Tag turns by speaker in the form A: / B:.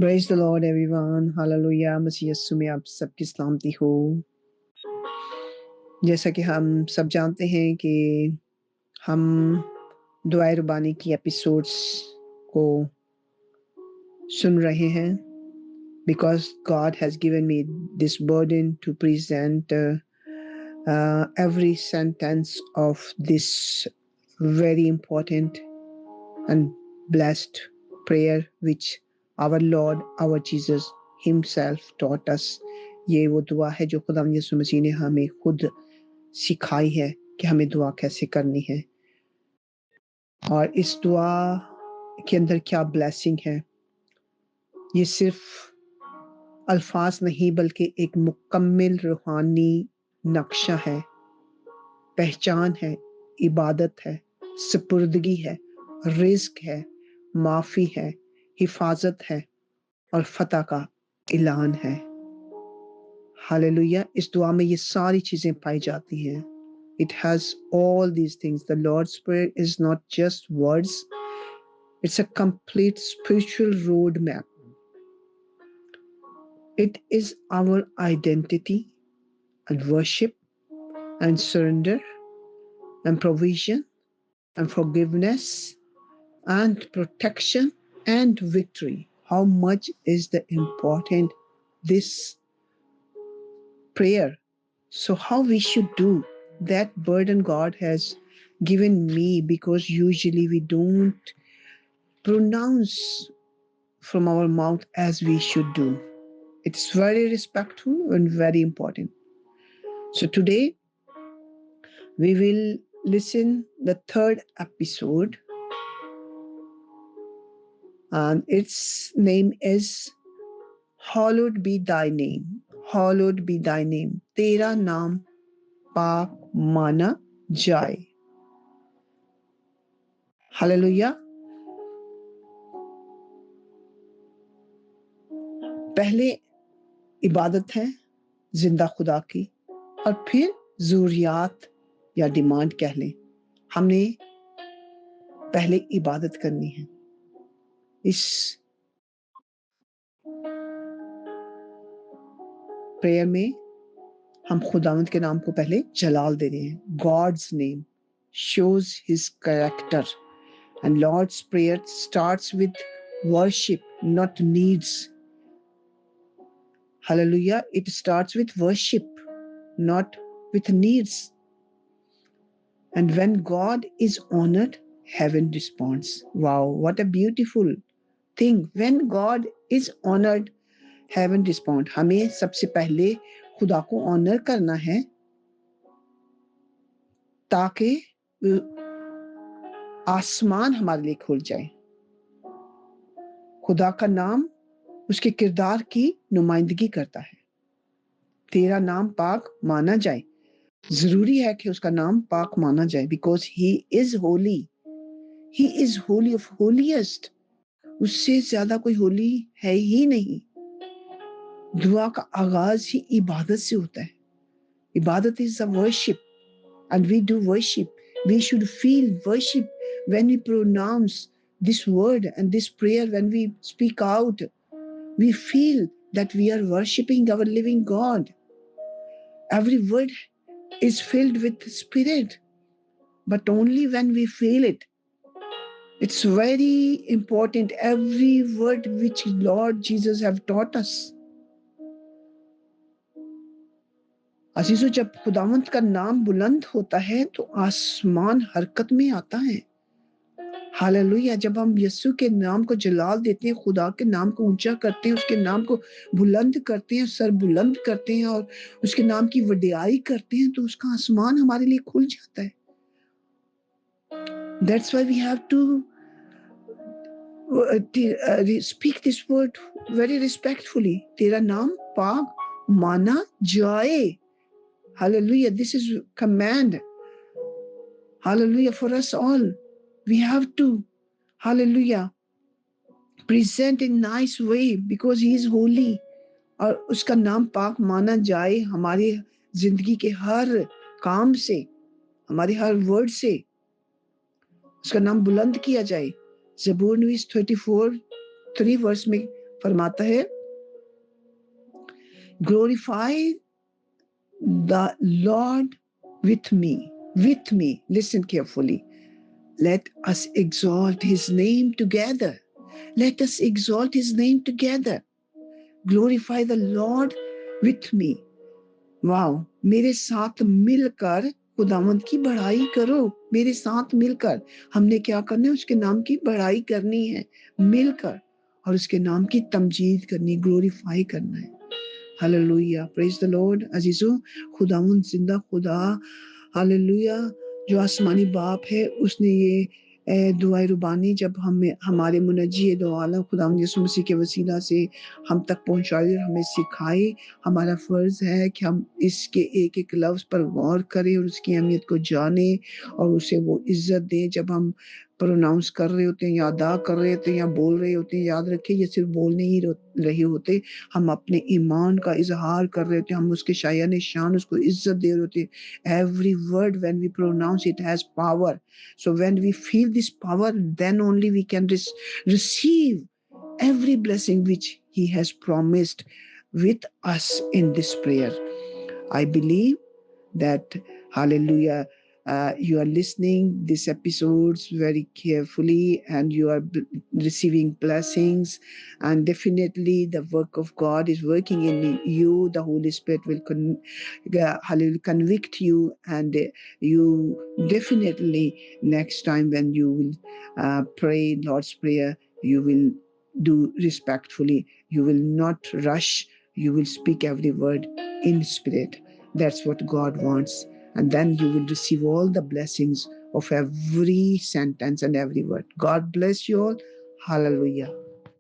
A: Praise the Lord everyone, hallelujah. मसीह यीशु में आप सबकी सलामती हो। जैसा कि हम सब जानते हैं कि हम दुआए रुबानी की एपिसोड्स को सुन रहे हैं, because God has given me this burden to present every sentence of this very important and blessed prayer which our Lord, our Jesus himself taught us. ये वो दुआ है जो खुदा यीशु मसीह ने हमें खुद सिखाई है कि हमें दुआ कैसे करनी है। और इस दुआ के अंदर क्या ब्लेसिंग है, ये सिर्फ अल्फाज नहीं बल्कि एक मुकम्मल रूहानी नक्शा है, पहचान है, इबादत है, सुपुर्दगी है, रिज़्क है, माफ़ी है, हिफाजत है और फतह का ऐलान है। हालेलुया। इस दुआ में ये सारी चीज़ें पाई जाती हैं। It has all these things. The Lord's Prayer is not just words, it's a complete spiritual roadmap. It is our identity and worship and surrender and provision and forgiveness and protection and victory. How much is the important this prayer? So how we should do that burden God has given me, because usually we don't pronounce from our mouth as we should do. It's very respectful and very important. So today we will listen the third episode, and its name is Hallowed be thy name. Hallowed be thy name. तेरा नाम पाक माना जाए। Hallelujah. पहले इबादत है जिंदा खुदा की, और फिर ज़रूरियात या डिमांड कह लें। हमने पहले इबादत करनी है। इस प्रेयर में हम खुदावंद के नाम को पहले जलाल दे रहे हैं। God's name shows his character, and Lord's prayer starts with worship, not needs. Hallelujah. It starts with worship, not with needs. And when God is honored, heaven responds. Wow, what a beautiful thing. When God is honored, heaven responds. हमें सबसे पहले खुदा को honour करना है ताकि आसमान हमारे लिए खुल जाए। खुदा का नाम उसके किरदार की नुमाइंदगी करता है। तेरा नाम पाक माना जाए। जरूरी है कि उसका नाम पाक माना जाए, because he is Holi. He is Holi of holiest. उससे ज्यादा कोई होली है ही नहीं। दुआ का आगाज ही इबादत से होता है। इबादत is a worship, and we do worship. We should feel worship when we pronounce this word and this prayer. When we speak out, we feel that we are worshiping our living God. Every word is filled with spirit, but only when we feel it. It's very important, every word which Lord Jesus have taught us. अजीजों, जब खुदावंत का नाम बुलंद होता है तो आसमान हरकत में आता है। हालेलुया। जब हम यीशु के नाम को जलाल देते हैं, खुदा के नाम को ऊंचा करते हैं, उसके नाम को बुलंद करते हैं, सर बुलंद करते हैं और उसके नाम की वडियाई करते हैं, तो उसका आसमान हमारे लिए खुल जाता है। That's why we have to speak this word very respectfully. तेरा नाम पाक माना जाए। Hallelujah. This is command. Hallelujah. For us all, we have to, hallelujah, present in nice way because he is holy. और उसका नाम पाक माना जाए हमारी जिंदगी के हर काम से, हमारे हर वर्ड से उसका नाम बुलंद किया जाए। ज़बूर 34 3 वर्स में फरमाता है, glorify the Lord with me. With me. Listen carefully. Let us exalt his name together. Let us exalt his name together. Glorify the Lord with me. Wow, मेरे साथ मिलकर खुदावंद की बड़ाई करो। मेरे साथ मिलकर हमने क्या करना है? उसके नाम की बड़ाई करनी है मिलकर, और उसके नाम की तमजीद करनी, ग्लोरीफाई करना है। Hallelujah, praise the Lord. अजीजों, खुदावंद जिंदा खुदा, हालेलुया, जो आसमानी बाप है, उसने ये दुआए रुबानी जब हमें हमारे मुनज्जी दो आलम खुदावंद यीशु मसीह के वसीला से हम तक पहुंचाई और हमें सिखाई। हमारा फर्ज है कि हम इसके एक एक लफ्ज पर गौर करें और उसकी अहमियत को जाने और उसे वो इज्जत दें। जब हम प्रोनाउंस कर रहे होते हैं या अदा कर रहे होते हैं या बोल रहे होते हैं, याद रखें ये सिर्फ बोलने ही रहे होते, हम अपने ईमान का इजहार कर रहे होते हैं, हम उसके शायान शान उसको इज्जत दे रहे होते हैं। Every word when we pronounce it has power, so when we feel this power, then only we can receive every blessing which he has promised with us in this prayer. I believe that, hallelujah, you are listening these episodes very carefully and you are receiving blessings, and definitely the work of God is working in you. The Holy Spirit will hallelujah, convict you, and you definitely next time when you will pray Lord's Prayer, you will do respectfully. You will not rush. You will speak every word in spirit. That's what God wants. And then you will receive all the blessings of every sentence and every word. God bless you all. Hallelujah.